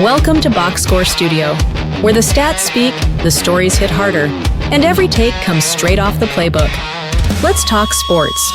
Welcome to Boxcore Studio, where the stats speak, the stories hit harder, and every take comes straight off the playbook. Let's talk sports.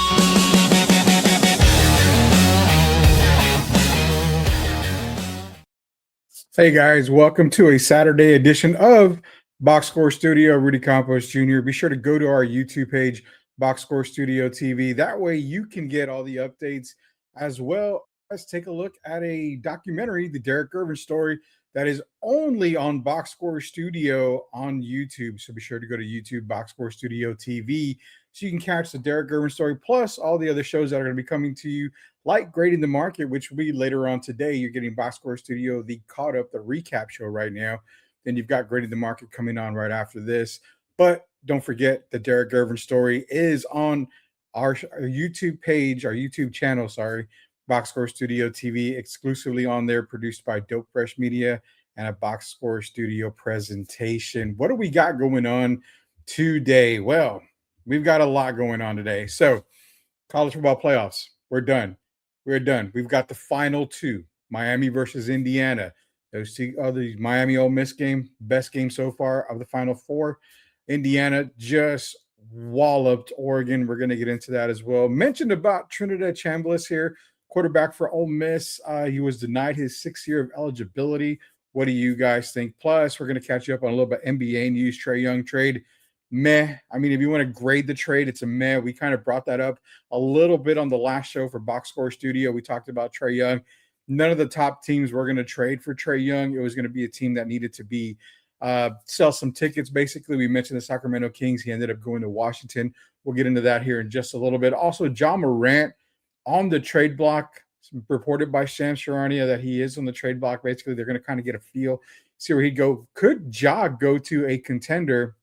Hey guys, welcome to a Saturday edition of Boxcore Studio. Rudy Campos Jr. Be sure to go to our YouTube page, Boxcore Studio TV. That way you can get all the updates as well. Let's take a look at a documentary, the Derek Irvin story, that is only on Boxcore Studio on YouTube. So be sure to go to YouTube, Boxcore Studio TV, so you can catch the Derek Irvin story, plus all the other shows that are going to be coming to you, like Grading the Market, which will be later on today. You're getting Boxcore Studio, the caught up, the recap show right now. Then you've got Grading the Market coming on right after this. But don't forget, the Derek Irvin story is on our YouTube page, our YouTube channel, Boxcore Studio TV, exclusively on there, produced by Dope Fresh Media and a Boxcore Studio presentation. What do we got going on today? Well, we've got a lot going on today. So, college football playoffs, we're done. We're done. We've got the final two, Miami versus Indiana. Those two other Miami Ole Miss game, best game so far of the Final Four. Indiana just walloped Oregon. We're going to get into that as well. Mentioned about Trinidad Chambliss here, quarterback for Ole Miss. He was denied his 6th year of eligibility. What do you guys think? Plus, we're going to catch you up on a little bit NBA news. Trae Young trade. Meh. I mean, if you want to grade the trade, it's a meh. We kind of brought that up a little bit on the last show for Boxcore Studio. We talked about Trae Young. None of the top teams were going to trade for Trae Young. It was going to be a team that needed to be sell some tickets. Basically, we mentioned the Sacramento Kings. He ended up going to Washington. We'll get into that here in just a little bit. Also, Ja Morant on the trade block, reported by Shams Charania that he is on the trade block. Basically, they're going to kind of get a feel, see where he'd go. Could Ja go to a contender?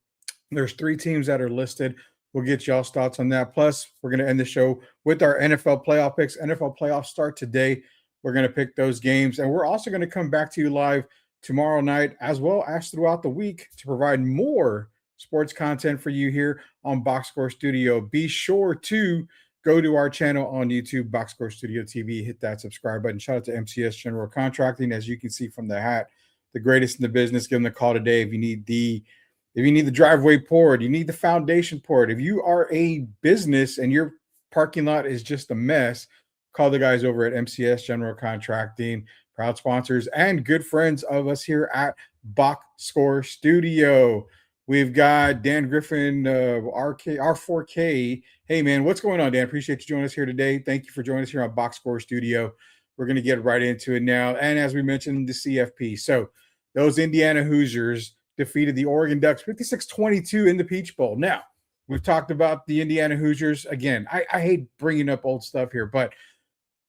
There's 3 teams that are listed. We'll get y'all's thoughts on that. Plus, we're going to end the show with our NFL playoff picks. NFL playoffs start today. We're going to pick those games. And we're also going to come back to you live tomorrow night, as well as throughout the week, to provide more sports content for you here on Boxcore Studio. Be sure to go to our channel on YouTube, Boxcore Studio TV. Hit that subscribe button. Shout out to MCS General Contracting. As you can see from the hat, the greatest in the business. Give them a call today if you need the driveway poured, you need the foundation poured. If you are a business and your parking lot is just a mess, call the guys over at MCS General Contracting, proud sponsors and good friends of us here at Boxcore Studio. We've got Dan Griffin, R4K. Hey, man, what's going on, Dan? Appreciate you joining us here today. Thank you for joining us here on Boxcore Studio. We're going to get right into it now. And as we mentioned, the CFP. So those Indiana Hoosiers defeated the Oregon Ducks 56-22 in the Peach Bowl. Now, we've talked about the Indiana Hoosiers. Again, I hate bringing up old stuff here, but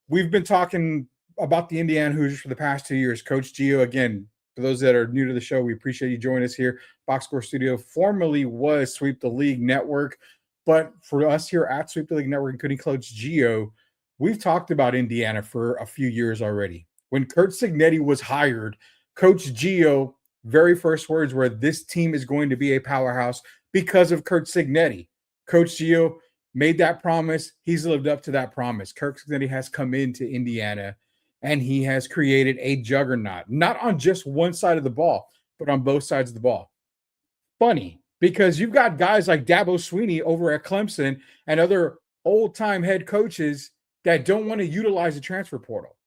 we've been talking about the Indiana Hoosiers for the past 2 years. Coach Gio, again, for those that are new to the show, we appreciate you joining us here. Boxcore Studio formerly was Sweep the League Network, but for us here at Sweep the League Network, including Coach Gio, we've talked about Indiana for a few years already. When Kurt Signetti was hired, Coach Gio, very first words were, this team is going to be a powerhouse because of Kurt Signetti. Coach Gio made that promise. He's lived up to that promise. Kurt Signetti has come into Indiana, and he has created a juggernaut, not on just one side of the ball, but on both sides of the ball. Funny, because you've got guys like Dabo Swinney over at Clemson and other old-time head coaches that don't want to utilize the transfer portal.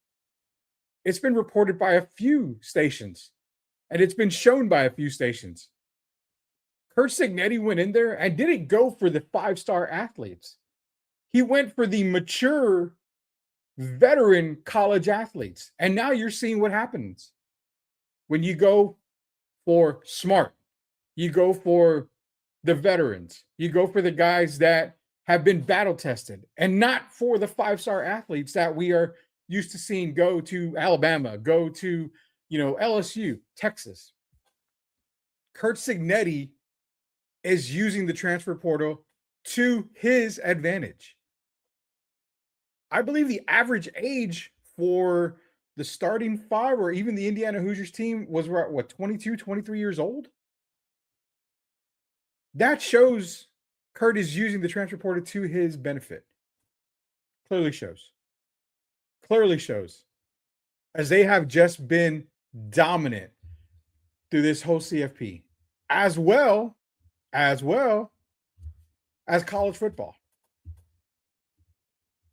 It's been reported by a few stations, and it's been shown by a few stations. Kurt Signetti went in there and didn't go for the 5-star athletes. He went for the mature, veteran college athletes. And now you're seeing what happens. When you go for smart, you go for the veterans, you go for the guys that have been battle tested, and not for the 5-star athletes that we are used to seeing go to Alabama, go to LSU, Texas. Kurt Signetti is using the transfer portal to his advantage. I believe the average age for the starting 5 or even the Indiana Hoosiers team was 22, 23 years old? That shows Kurt is using the transfer portal to his benefit. Clearly shows. As they have just been dominant through this whole CFP, as well as college football.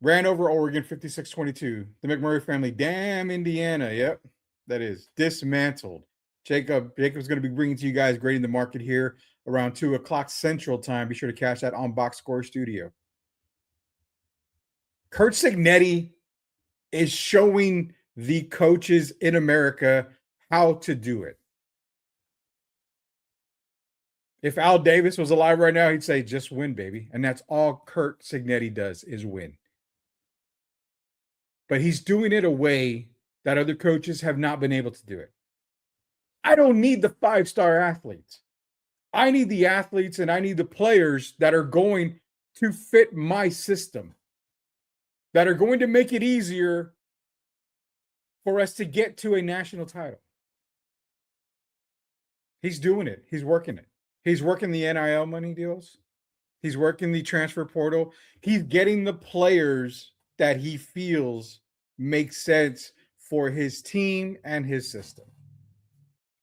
Ran over Oregon 56-22. The McMurray family, damn Indiana. Yep, that is dismantled. Jacob's going to be bringing to you guys grading the market here around 2 o'clock Central Time. Be sure to catch that on Boxcore Studio. Kurt Signetti is showing the coaches in America how to do it. If Al Davis was alive right now, he'd say, just win, baby. And that's all Kurt Signetti does is win. But he's doing it a way that other coaches have not been able to do it. I don't need the 5-star athletes. I need the athletes and I need the players that are going to fit my system, that are going to make it easier for us to get to a national title. He's doing it. He's working it. He's working the NIL money deals. He's working the transfer portal. He's getting the players that he feels make sense for his team and his system.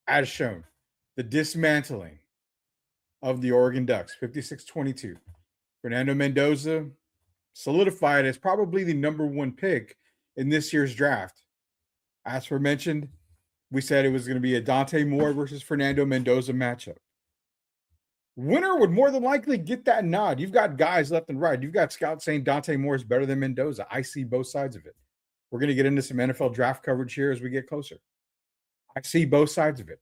As shown, the dismantling of the Oregon Ducks, 56-22. Fernando Mendoza solidified as probably the number 1 pick in this year's draft. As aforementioned, we said it was going to be a Dante Moore versus Fernando Mendoza matchup. Winner would more than likely get that nod. You've got guys left and right. You've got scouts saying Dante Moore is better than Mendoza. I see both sides of it. We're going to get into some NFL draft coverage here as we get closer. I see both sides of it.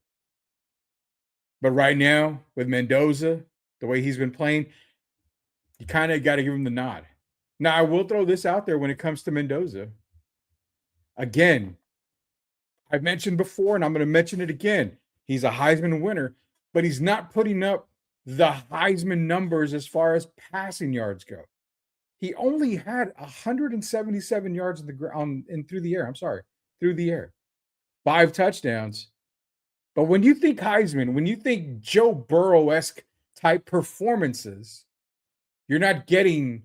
But right now, with Mendoza, the way he's been playing, you kind of got to give him the nod. Now, I will throw this out there when it comes to Mendoza. Again, I've mentioned before, and I'm going to mention it again. He's a Heisman winner, but he's not putting up the Heisman numbers as far as passing yards go. He only had 177 yards in the ground and through the air. Through the air. 5 touchdowns. But when you think Heisman, when you think Joe Burrow-esque type performances, you're not getting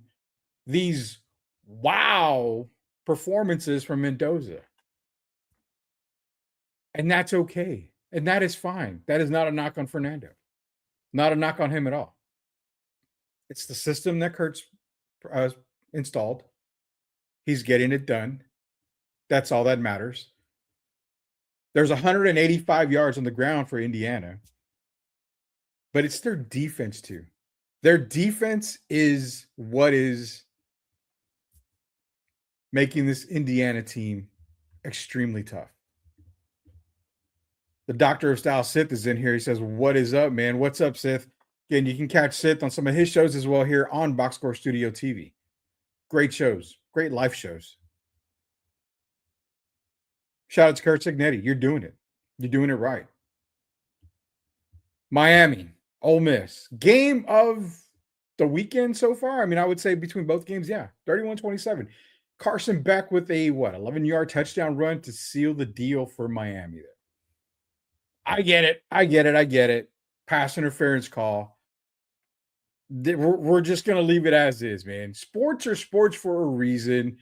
these wow performances from Mendoza. And that's okay. And that is fine. That is not a knock on Fernando. Not a knock on him at all. It's the system that Kurt's installed. He's getting it done. That's all that matters. There's 185 yards on the ground for Indiana. But it's their defense too. Their defense is what is making this Indiana team extremely tough. The Doctor of Style Sith is in here. He says, what is up, man? What's up, Sith? Again, you can catch Sith on some of his shows as well here on Boxcore Studio TV. Great shows. Great life shows. Shout out to Kurt Signetti. You're doing it. You're doing it right. Miami, Ole Miss. Game of the weekend so far? I mean, I would say between both games, yeah. 31-27. Carson Beck with a, 11-yard touchdown run to seal the deal for Miami there. I get it. Pass interference call. We're just going to leave it as is, man. Sports are sports for a reason.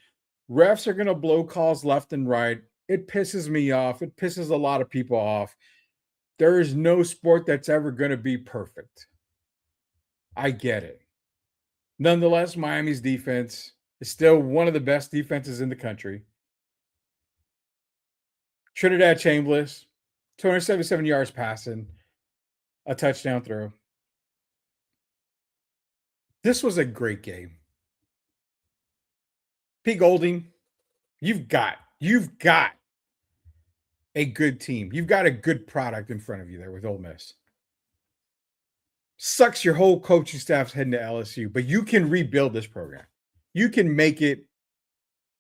Refs are going to blow calls left and right. It pisses me off. It pisses a lot of people off. There is no sport that's ever going to be perfect. I get it. Nonetheless, Miami's defense is still one of the best defenses in the country. Trinidad Chambliss, 277 yards passing, a touchdown throw. This was a great game. Pete Golding, you've got a good team. You've got a good product in front of you there with Ole Miss. Sucks your whole coaching staff's heading to LSU, but you can rebuild this program. You can make it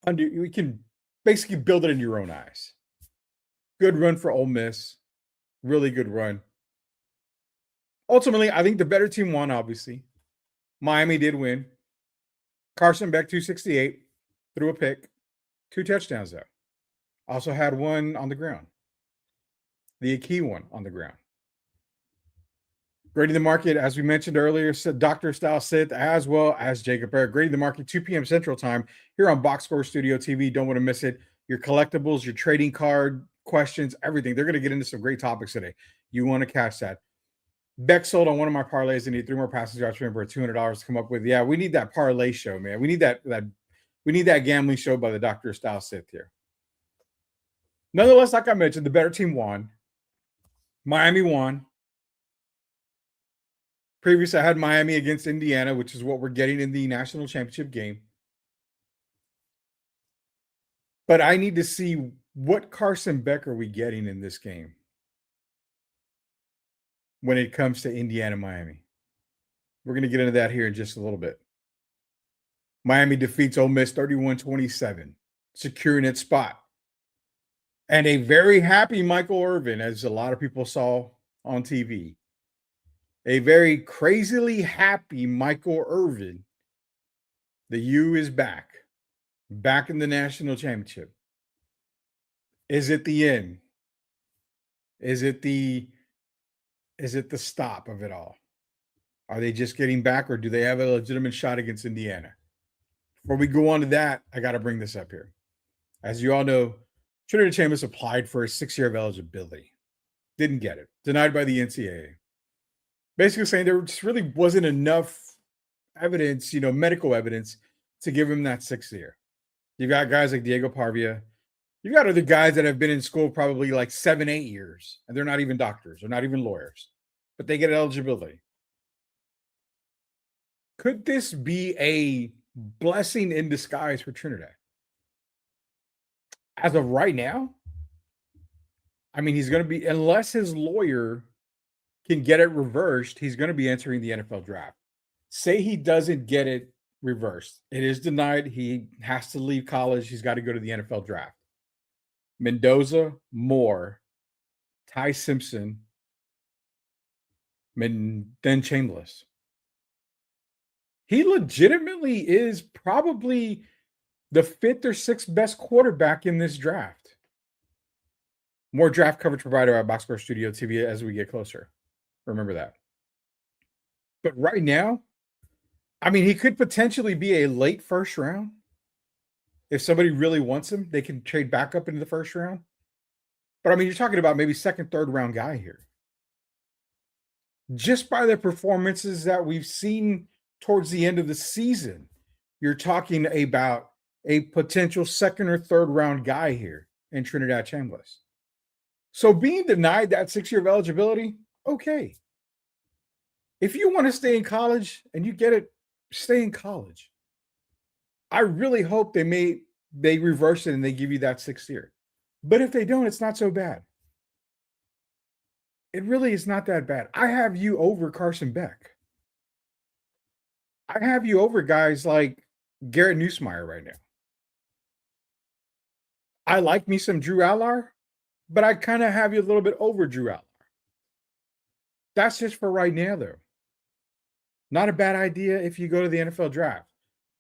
you can basically build it in your own eyes. Good run for Ole Miss. Really good run. Ultimately, I think the better team won, obviously. Miami did win. Carson Beck, 268, threw a pick. 2 touchdowns, though. Also had one on the ground. The key one on the ground. Grading the market, as we mentioned earlier, Dr. Style Sith, as well as Jacob Barrett. Grading the market, 2 p.m. Central Time here on Boxcore Studio TV. Don't want to miss it. Your collectibles, your trading card questions, everything. They're going to get into some great topics today. You want to catch that. Beck sold on one of my parlays and need 3 more passes drops for $200 to come up with. Yeah, we need that parlay show, man. We need that gambling show by the Dr. Style Sith here. Nonetheless, like I mentioned, the better team won. Miami won. Previously, I had Miami against Indiana, which is what we're getting in the national championship game. But I need to see what Carson Beck are we getting in this game when it comes to Indiana-Miami. We're going to get into that here in just a little bit. Miami defeats Ole Miss 31-27, securing its spot. And a very happy Michael Irvin, as a lot of people saw on TV. A very crazily happy Michael Irvin. The U is back in the national championship. Is it the end? Is it the stop of it all? Are they just getting back, or do they have a legitimate shot against Indiana? Before we go on to that, I got to bring this up here. As you all know, Trinidad Chambliss applied for a 6-year of eligibility. Didn't get it. Denied by the NCAA. Basically saying there just really wasn't enough evidence, medical evidence, to give him that 6th year. You've got guys like Diego Parvia. You've got other guys that have been in school probably like 7-8 years, and they're not even doctors. They're not even lawyers. But they get eligibility. Could this be a blessing in disguise for Trinidad? As of right now, I mean, he's going to be, unless his lawyer can get it reversed, he's going to be entering the NFL draft. Say he doesn't get it reversed. It is denied. He has to leave college. He's got to go to the NFL draft. Mendoza, Moore, Ty Simpson, then Chambliss. He legitimately is probably the 5th or 6th best quarterback in this draft. More draft coverage provided by Boxcore Studio TV as we get closer. Remember that. But right now, I mean, he could potentially be a late first round. If somebody really wants him, they can trade back up into the first round. But I mean, you're talking about maybe 2nd, 3rd round guy here. Just by the performances that we've seen towards the end of the season, you're talking about a potential 2nd or 3rd round guy here in Trinidad Chambliss. So being denied that 6-year of eligibility, okay. If you want to stay in college and you get it, stay in college. I really hope they reverse it and they give you that 6th year. But if they don't, it's not so bad. It really is not that bad. I have you over Carson Beck. I have you over guys like Garrett Nussmeier right now. I like me some Drew Allar, but I kind of have you a little bit over Drew Allar. That's just for right now, though. Not a bad idea if you go to the NFL draft.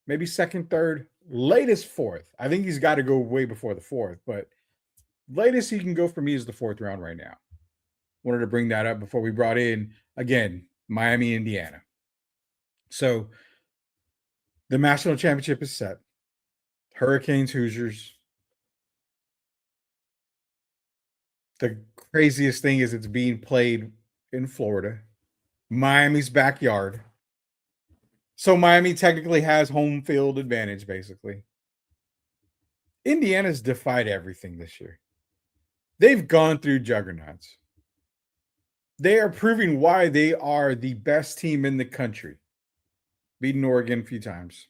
Maybe 2nd, 3rd, latest 4th. I think he's got to go way before the 4th, but latest he can go for me is the 4th round right now. Wanted to bring that up before we brought in, again, Miami, Indiana. So the national championship is set. Hurricanes, Hoosiers. The craziest thing is it's being played in Florida, Miami's backyard. So Miami technically has home field advantage, basically. Indiana's defied everything this year. They've gone through juggernauts. They are proving why they are the best team in the country. Beating Oregon a few times.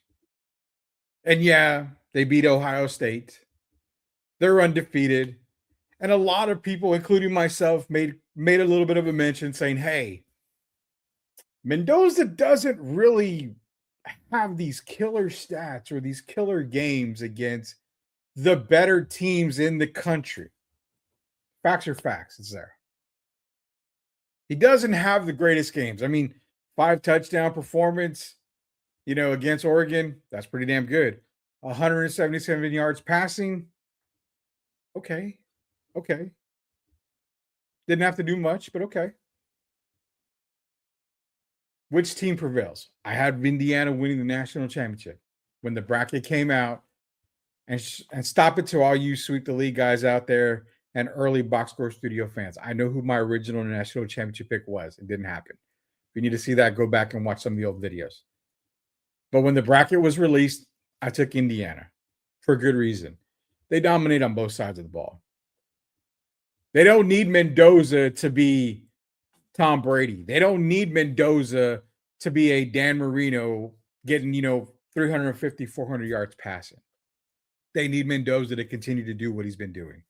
And yeah, they beat Ohio State. They're undefeated. And a lot of people, including myself, made a little bit of a mention saying, hey, Mendoza doesn't really have these killer stats or these killer games against the better teams in the country. Facts are facts. It's there. He doesn't have the greatest games. I mean, 5 touchdown performance, against Oregon. That's pretty damn good. 177 yards passing. Okay. Didn't have to do much, but okay. Which team prevails? I had Indiana winning the national championship when the bracket came out. And stop it to all you sweep the league guys out there and early Boxcore Studio fans, I know who my original national championship pick was. It didn't happen. If you need to see that, go back and watch some of the old videos. But when the bracket was released, I took Indiana for good reason. They dominate on both sides of the ball. They don't need Mendoza to be Tom Brady. They don't need Mendoza to be a Dan Marino getting, 350, 400 yards passing. They need Mendoza to continue to do what he's been doing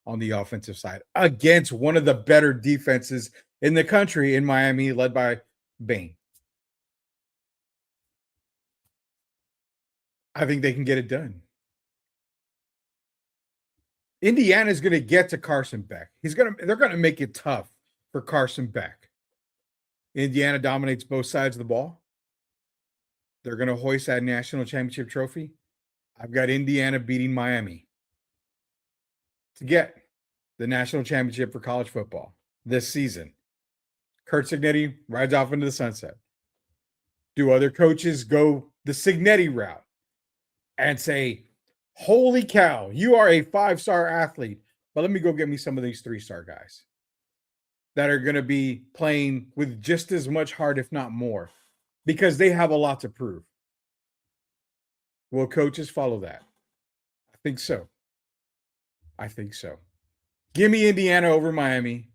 on the offensive side against one of the better defenses in the country in Miami, led by Bain. I think they can get it done. Indiana's going to get to Carson Beck. They're going to make it tough for Carson Beck. Indiana dominates both sides of the ball. They're going to hoist that national championship trophy. I've got Indiana beating Miami to get the national championship for college football this season. Kurt Signetti rides off into the sunset. Do other coaches go the Signetti route and say, holy cow, you are a 5-star athlete, but let me go get me some of these 3-star guys that are going to be playing with just as much heart, if not more, because they have a lot to prove. Will coaches follow that? I think so. Give me Indiana over Miami.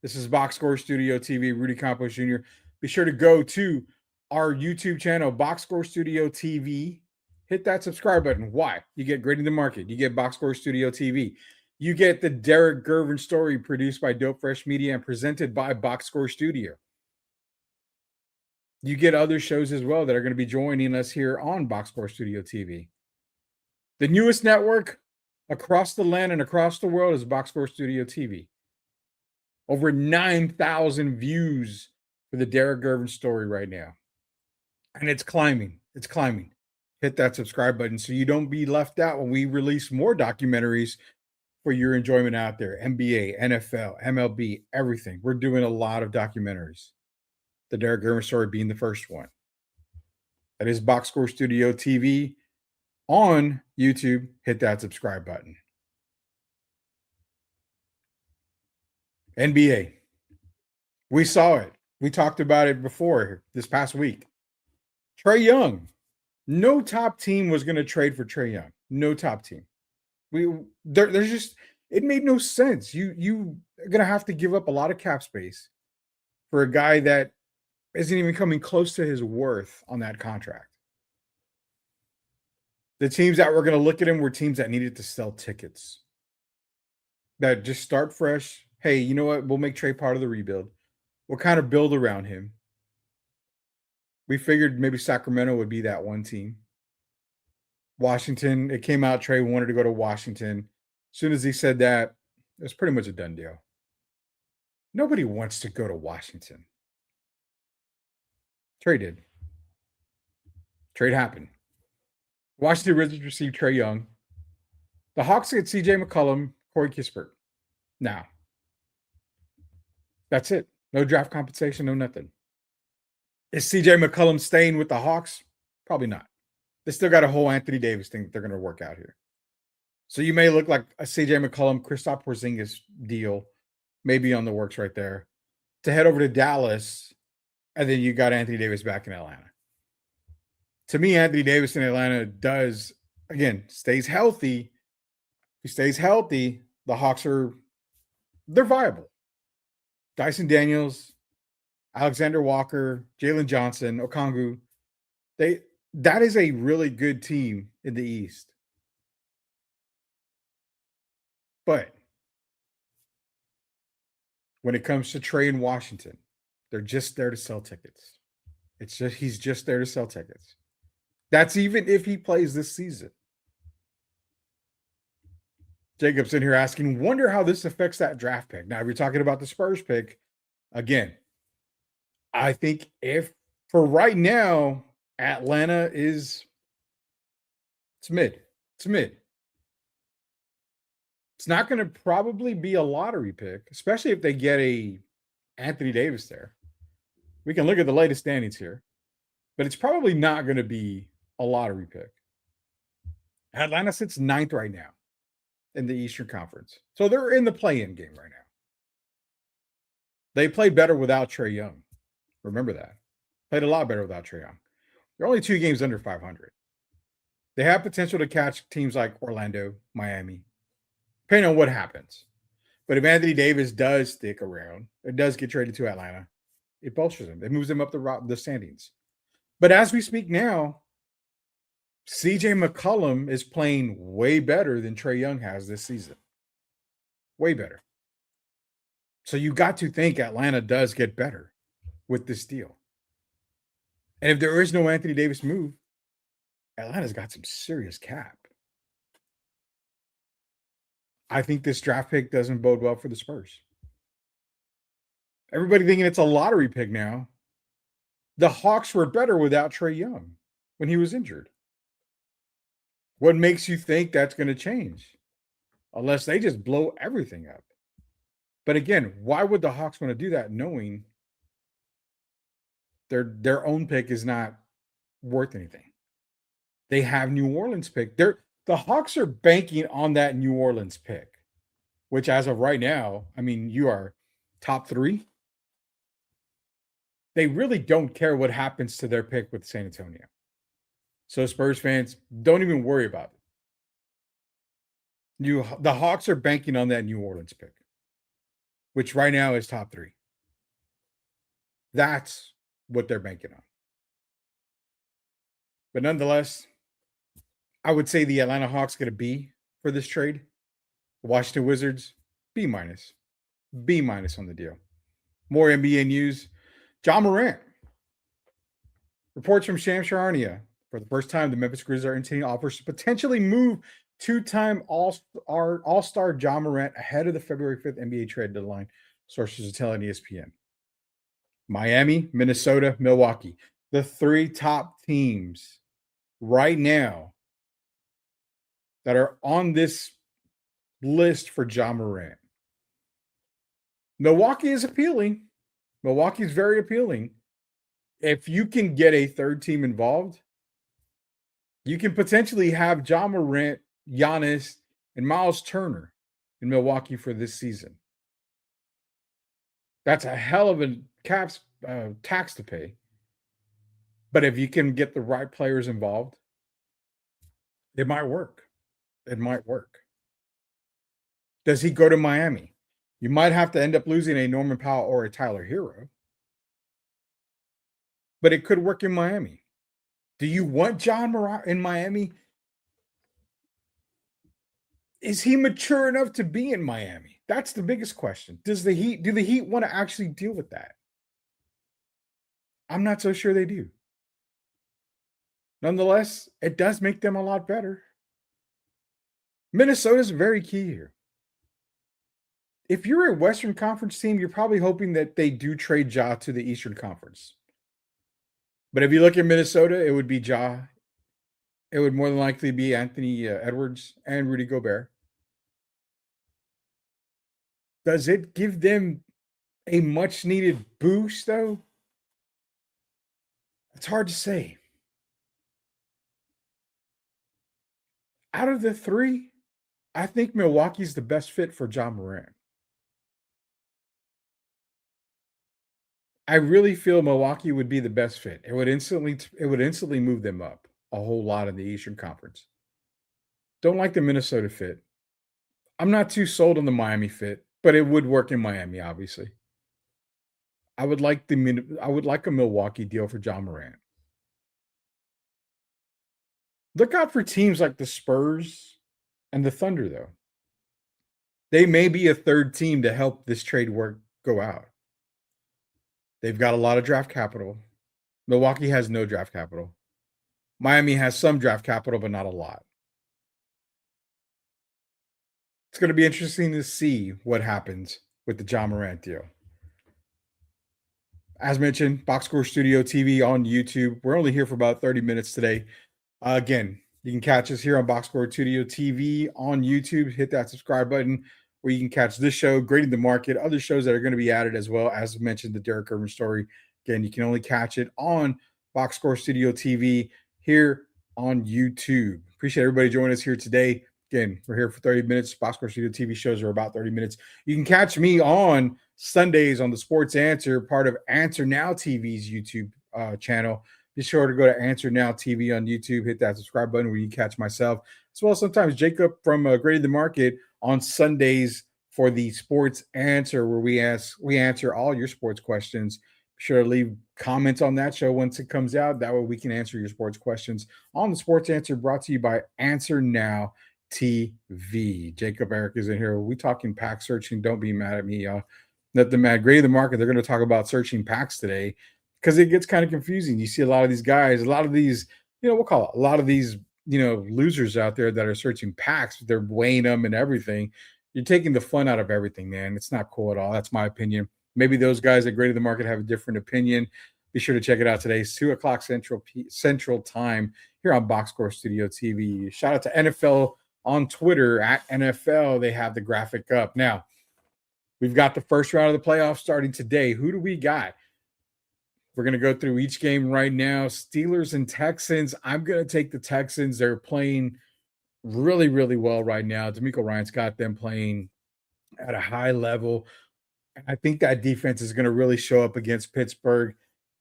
This is Boxcore Studio TV, Rudy Campos Jr. Be sure to go to our YouTube channel, Boxcore Studio TV. Hit that subscribe button. Why? You get Grading the Market. You get Boxcore Studio TV. You get the Derek Gervin story produced by Dope Fresh Media and presented by Boxcore Studio. You get other shows as well that are going to be joining us here on Boxcore Studio TV. The newest network across the land and across the world is Boxcore Studio TV. Over 9,000 views for the Derek Gervin story right now. And it's climbing. Hit that subscribe button so you don't be left out when we release more documentaries for your enjoyment out there. NBA, NFL, MLB, everything. We're doing a lot of documentaries. The Derek Gervin story being the first one. That is Boxcore Studio TV on YouTube. Hit that subscribe button. NBA. We saw it. We talked about it before this past week. Trae Young. No top team was going to trade for Trae Young. No top team. There's just, it made no sense. You are going to have to give up a lot of cap space for a guy that isn't even coming close to his worth on that contract. The teams that were going to look at him were teams that needed to sell tickets. That just start fresh. Hey, you know what? We'll make Trae part of the rebuild. We'll kind of build around him. We figured maybe Sacramento would be that one team. Washington, it came out Trae wanted to go to Washington. As soon as he said that, it was pretty much a done deal. Nobody wants to go to Washington. Trae did. Trade happened. Washington Wizards received Trae Young. The Hawks get CJ McCollum, Corey Kispert. Now, that's it. No draft compensation, no nothing. Is CJ McCollum staying with the Hawks? Probably not. They still got a whole Anthony Davis thing that they're going to work out here. So you may look like a CJ McCollum, Kristaps Porzingis deal, maybe on the works right there, to head over to Dallas, and then you got Anthony Davis back in Atlanta. To me, Anthony Davis in Atlanta does, again, stays healthy. If he stays healthy, the Hawks they're viable. Dyson Daniels, Alexander Walker, Jalen Johnson, Okongwu, that is a really good team in the East. But when it comes to Trae in Washington, they're just there to sell tickets. He's just there to sell tickets. That's even if he plays this season. Jacob's in here asking, wonder how this affects that draft pick. Now, if you're talking about the Spurs pick, again, I think if for right now, Atlanta it's mid. It's mid. It's not going to probably be a lottery pick, especially if they get a Anthony Davis there. We can look at the latest standings here, but it's probably not going to be a lottery pick. Atlanta sits 9th right now. in the Eastern Conference. So they're in the play-in game right now. They played better without Trae Young. Remember that. Played a lot better without Trae Young. They're only 2 games under 500. They have potential to catch teams like Orlando, Miami, depending on what happens. But if Anthony Davis does stick around, it does get traded to Atlanta, it bolsters them. It moves them up the standings. But as we speak now, CJ McCollum is playing way better than Trae Young has this season. Way better. So you got to think Atlanta does get better with this deal. And if there is no Anthony Davis move, Atlanta's got some serious cap. I think this draft pick doesn't bode well for the Spurs. Everybody thinking it's a lottery pick now. The Hawks were better without Trae Young when he was injured. What makes you think that's going to change? Unless they just blow everything up. But again, why would the Hawks want to do that knowing their own pick is not worth anything? They have New Orleans pick. The Hawks are banking on that New Orleans pick, which as of right now, I mean, you are top 3. They really don't care what happens to their pick with San Antonio. So Spurs fans, don't even worry about it. The Hawks are banking on that New Orleans pick, which right now is top 3. That's what they're banking on. But nonetheless, I would say the Atlanta Hawks get a B for this trade. The Washington Wizards, B-. B- on the deal. More NBA news. Ja Morant. Reports from Shams Charania. For the first time, the Memphis Grizzlies are entertaining offers to potentially move 2-time All-Star Ja Morant ahead of the February 5th NBA trade deadline, sources are telling ESPN. Miami, Minnesota, Milwaukee. The 3 top teams right now that are on this list for Ja Morant. Milwaukee is appealing. Milwaukee is very appealing. If you can get a third team involved, you can potentially have Ja Morant, Giannis, and Miles Turner in Milwaukee for this season. That's a hell of a tax to pay. But if you can get the right players involved, it might work. It might work. Does he go to Miami? You might have to end up losing a Norman Powell or a Tyler Hero. But it could work in Miami. Do you want Ja Morant in Miami? Is he mature enough to be in Miami? That's the biggest question. Do the Heat want to actually deal with that? I'm not so sure they do. Nonetheless, it does make them a lot better. Minnesota's very key here. If you're a Western Conference team, you're probably hoping that they do trade Ja to the Eastern Conference. But if you look at Minnesota, it would be Ja. It would more than likely be Anthony Edwards and Rudy Gobert. Does it give them a much-needed boost, though? It's hard to say. Out of the 3, I think Milwaukee's the best fit for Ja Morant. I really feel Milwaukee would be the best fit. It would instantly move them up a whole lot in the Eastern Conference. Don't like the Minnesota fit. I'm not too sold on the Miami fit, but it would work in Miami, obviously. I would like a Milwaukee deal for Ja Morant. Look out for teams like the Spurs and the Thunder, though. They may be a third team to help this trade go out. They've got a lot of draft capital. Milwaukee has no draft capital. Miami has some draft capital, but not a lot. It's going to be interesting to see what happens with the Ja Morant deal. As mentioned, Boxcore Studio TV on YouTube. We're only here for about 30 minutes today. Again, you can catch us here on Boxcore Studio TV on YouTube. Hit that subscribe button where you can catch this show, Grading the Market, other shows that are going to be added as well. As mentioned, the Derek Irvin story. Again, you can only catch it on Boxcore Studio TV here on YouTube. Appreciate everybody joining us here today. Again, we're here for 30 minutes. Boxcore Studio TV shows are about 30 minutes. You can catch me on Sundays on the Sports Answer, part of Answer Now TV's YouTube channel. Be sure to go to Answer Now TV on YouTube, hit that subscribe button where you catch myself, as well as sometimes Jacob from Grading the Market on Sundays for the Sports Answer, where we answer all your sports questions. Be sure to leave comments on that show once it comes out. That way we can answer your sports questions on the Sports Answer, brought to you by Answer Now TV. Jacob Eric is in here. We talking pack searching. Don't be mad at me, y'all. Nothing mad. Grading the Market, they're going to talk about searching packs today because it gets kind of confusing. You see a lot of these guys, a lot of these, we'll call it a lot of these, losers out there that are searching packs. They're weighing them and everything. You're taking the fun out of everything, man. It's not cool at all. That's my opinion. Maybe those guys that Grading the Market have a different opinion. Be sure to check it out today. It's 2 o'clock Central Time here on Boxcore Studio TV. Shout out to NFL on Twitter at NFL. They have the graphic up. Now, we've got the first round of the playoffs starting today. Who do we got? We're going to go through each game right now. Steelers and Texans. I'm going to take the Texans. They're playing really, really well right now. D'Amico Ryan's got them playing at a high level. I think that defense is going to really show up against Pittsburgh.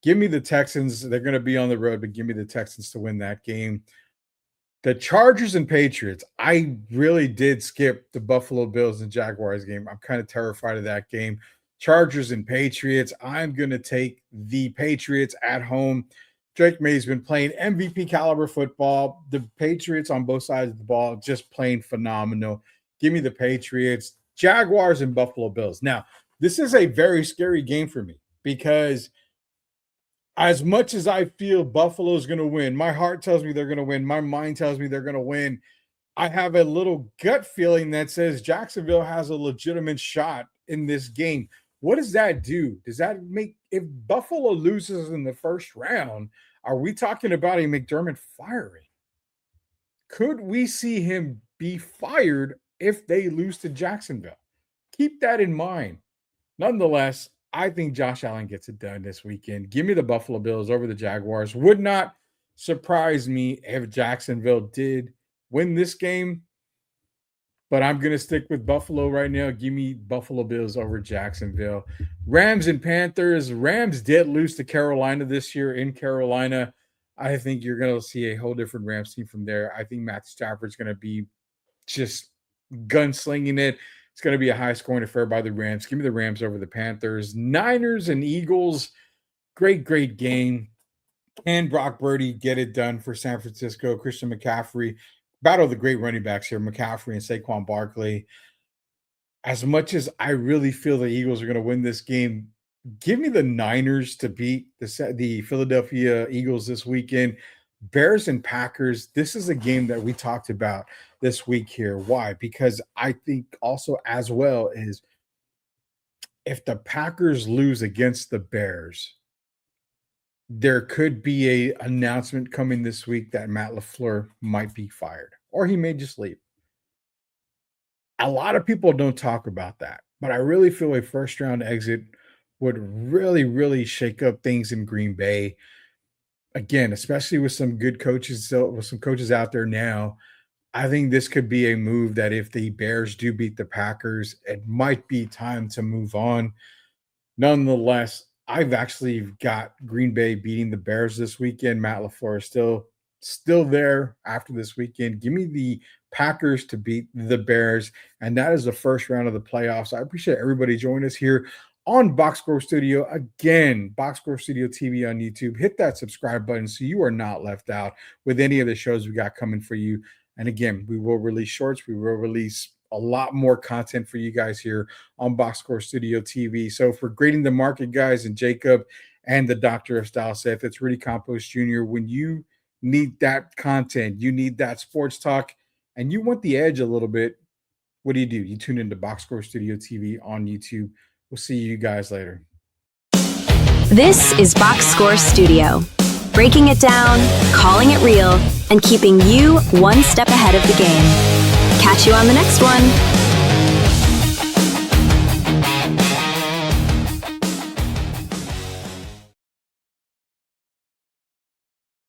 Give me the Texans. They're going to be on the road, but give me the Texans to win that game. The Chargers and Patriots, I really did skip the Buffalo Bills and Jaguars game. I'm kind of terrified of that game. Chargers and Patriots, I'm going to take the Patriots at home. Drake May's been playing MVP caliber football. The Patriots on both sides of the ball just playing phenomenal. Give me the Patriots. Jaguars and Buffalo Bills. Now, this is a very scary game for me because as much as I feel Buffalo's going to win, my heart tells me they're going to win. My mind tells me they're going to win. I have a little gut feeling that says Jacksonville has a legitimate shot in this game. What does that do? Does that make, if Buffalo loses in the first round, are we talking about a McDermott firing? Could we see him be fired if they lose to Jacksonville? Keep that in mind. Nonetheless, I think Josh Allen gets it done this weekend. Give me the Buffalo Bills over the Jaguars. Would not surprise me if Jacksonville did win this game, but I'm going to stick with Buffalo right now. Give me Buffalo Bills over Jacksonville. Rams and Panthers. Rams did lose to Carolina this year in Carolina. I think you're going to see a whole different Rams team from there. I think Matthew Stafford's going to be just gunslinging it. It's going to be a high-scoring affair by the Rams. Give me the Rams over the Panthers. Niners and Eagles. Great game. Can Brock Purdy get it done for San Francisco? Christian McCaffrey. Battle of the great running backs here, McCaffrey and Saquon Barkley. As much as I really feel the Eagles are going to win this game, give me the Niners to beat the Philadelphia Eagles this weekend. Bears and Packers, this is a game that we talked about this week here. Why? Because I think also as well is if the Packers lose against the Bears, there could be a announcement coming this week that Matt LaFleur might be fired or he may just leave. A lot of people don't talk about that, but I really feel a first round exit would really, really shake up things in Green Bay. Again, especially with some good coaches, with some coaches out there now, I think this could be a move that if the Bears do beat the Packers, it might be time to move on. Nonetheless, I've actually got Green Bay beating the Bears this weekend. Matt LaFleur is still there after this weekend. Give me the Packers to beat the Bears, and that is the first round of the playoffs. I appreciate everybody joining us here on Boxcore Studio. Again, Boxcore Studio TV on YouTube. Hit that subscribe button so you are not left out with any of the shows we got coming for you. And again, we will release shorts. We will release a lot more content for you guys here on Boxcore Studio TV. So for Grading the Market guys and Jacob and the Doctor of Style Seth, it's Rudy Campos Jr. When you need that content, you need that sports talk, and you want the edge a little bit, what do? You tune into Boxcore Studio TV on YouTube. We'll see you guys later. This is Boxcore Studio. Breaking it down, calling it real, and keeping you one step ahead of the game. Catch you on the next one.